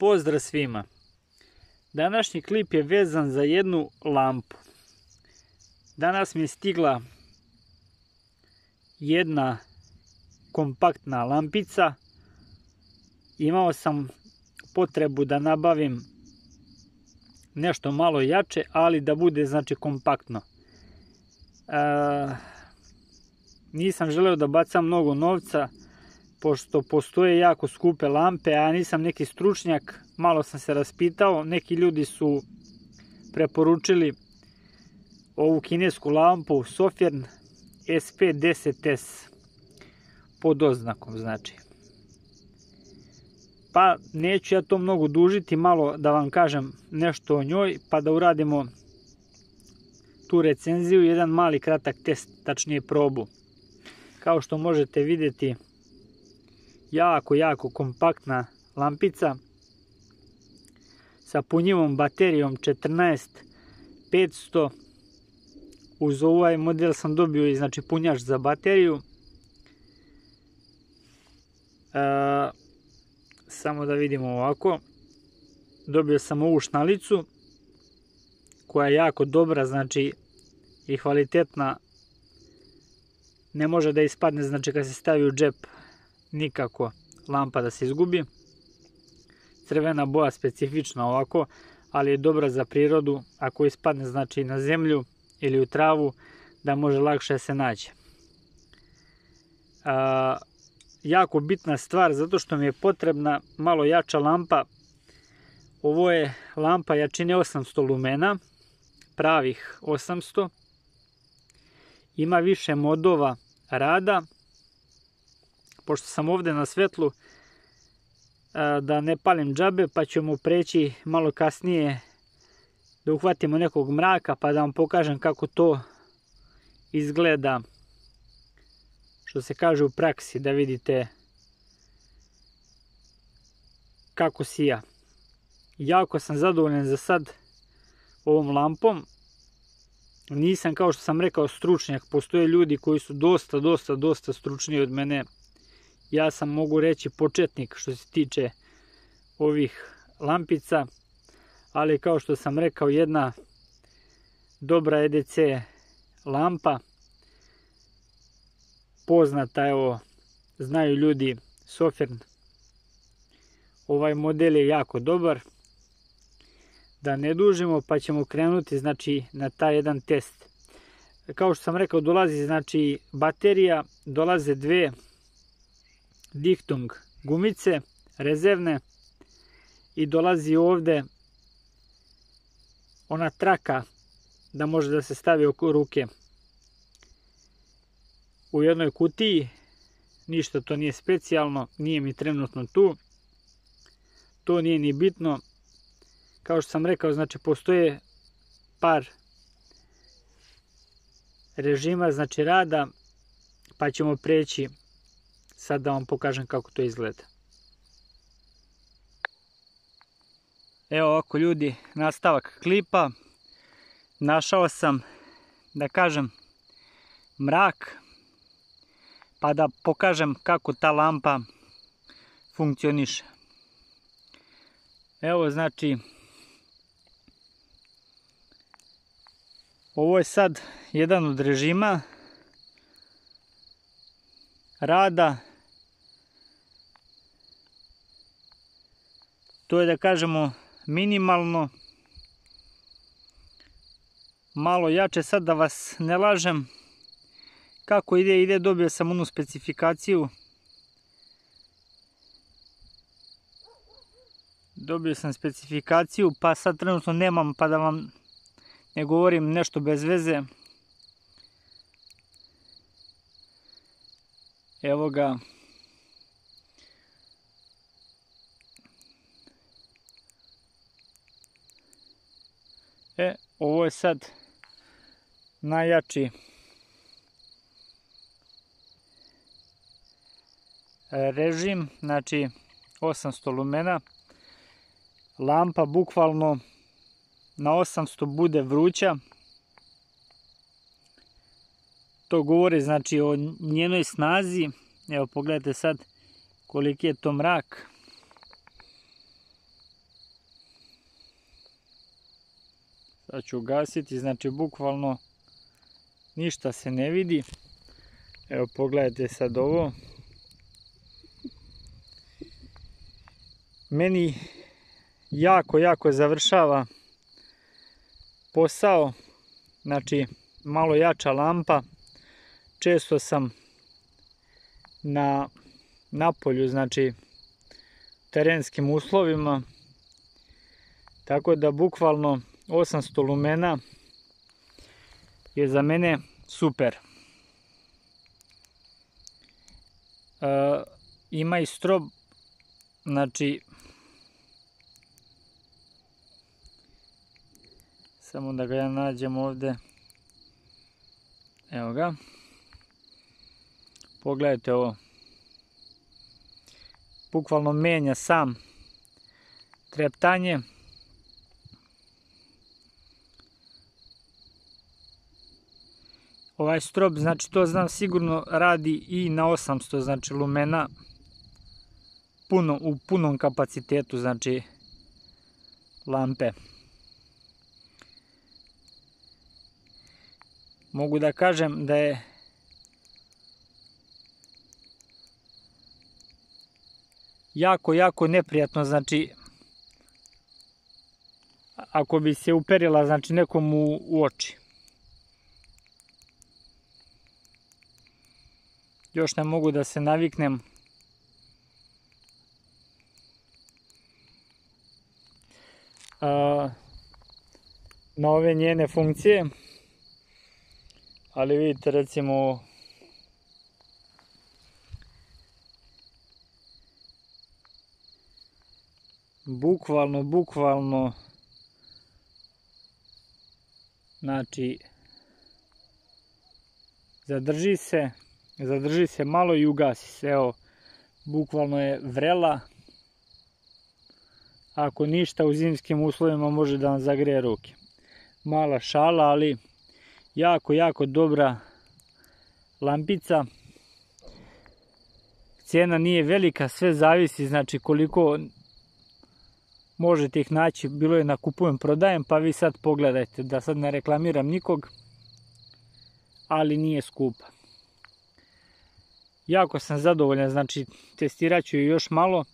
Pozdrav svima! Današnji klip je vezan za jednu lampu. Danas mi je stigla jedna kompaktna lampica. Imao sam potrebu da nabavim nešto malo jače, ali da bude znači kompaktno. Nisam želeo da bacam mnogo novca, pošto postoje jako skupe lampe, a ja nisam neki stručnjak. Malo sam se raspitao, neki ljudi su preporučili ovu kinesku lampu Sofirn SP10S pod oznakom znači. Pa neću ja to mnogo dužiti, malo da vam kažem nešto o njoj, pa da uradimo tu recenziju, jedan mali kratak test, tačnije probu. Kao što možete vidjeti, jako kompaktna lampica sa punjivom baterijom 14500. Uz ovaj model sam dobio i znači punjač za bateriju. Samo da vidimo ovako. Dobio sam ovu šnalicu koja je jako dobra, znači i kvalitetna. Ne može da ispadne, znači kad se stavi u džep, nikako lampa da se izgubi. Crvena boja specifična ovako, ali je dobra za prirodu. Ako ispadne znači na zemlju ili u travu, da može lakše se naći. Jako bitna stvar, zato što mi je potrebna malo jača lampa. Ovo je lampa jačine 800 lumena, pravih 800. Ima više modova rada. Pošto sam ovdje na svetlu, da ne palim džabe, pa ćemo preći malo kasnije da uhvatimo nekog mraka, pa da vam pokažem kako to izgleda, što se kaže u praksi, da vidite kako sija. Jako sam zadovoljan za sad ovom lampom. Nisam, kao što sam rekao, stručnjak. Postoje ljudi koji su dosta stručniji od mene. Ja sam, mogu reći, početnik što se tiče ovih lampica. Ali kao što sam rekao, jedna dobra EDC lampa. Poznata, evo, znaju ljudi, Sofirn. Ovaj model je jako dobar. Da ne dužimo, pa ćemo krenuti znači na taj jedan test. Kao što sam rekao, dolazi znači baterija, dolaze dve Dichtung gumice rezervne i dolazi ovdje ona traka da može da se stavi oko ruke. U jednoj kutiji, ništa to nije specijalno, nije mi trenutno tu. To nije ni bitno. Kao što sam rekao, znači postoje par režima znači rada, pa ćemo preći sad da vam pokažem kako to izgleda. Evo ovako ljudi, nastavak klipa. Našao sam, da kažem, mrak, pa da pokažem kako ta lampa funkcioniše. Evo znači, ovo je sad jedan od režima rada. To je, da kažemo, minimalno. Malo jače, sad da vas ne lažem kako ide, dobio sam onu specifikaciju. Dobio sam specifikaciju, pa sad trenutno nemam, pa da vam ne govorim nešto bez veze. Evo ga. Ovo je sad najjači režim, znači 800 lumena. Lampa bukvalno na 800 bude vruća. To govori znači o njenoj snazi. Evo pogledajte sad koliki je to mrak. Sad ću ugasiti, znači bukvalno ništa se ne vidi. Evo pogledajte sad ovo. Meni jako završava posao. Znači malo jača lampa. Često sam na polju, znači terenskim uslovima. Tako da bukvalno 800 lumena je za mene super. Ima i strob, znači samo da ga ja nađem ovdje. Evo ga. Pogledajte ovo. Bukvalno menja sam treptanje. Ovaj strob, znači to znam sigurno radi i na 800, znači lumena u punom kapacitetu, znači lampe. Mogu da kažem da je jako neprijatno, znači ako bi se uperila, znači nekom u oči. Još ne mogu da se naviknem. Na ove njene funkcije. Ali vidite, recimo bukvalno znači zadrži se malo i ugasi se. Evo, bukvalno je vrela. Ako ništa, u zimskim uslovima može da vam zagreje ruke. Mala šala, ali jako dobra lampica. Cijena nije velika, sve zavisi, znači koliko možete ih naći. Bilo je na kupujem prodajem, pa vi sad pogledajte, da sad ne reklamiram nikog, ali nije skupa. Jako sam zadovoljan, znači testirat ću još malo.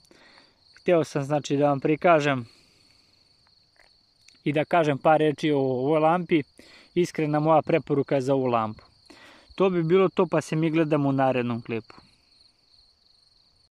Htio sam, znači, da vam prikažem i da kažem par reči o ovoj lampi. Iskrena moja preporuka za ovu lampu. To bi bilo to, pa se mi gledamo u narednom klipu.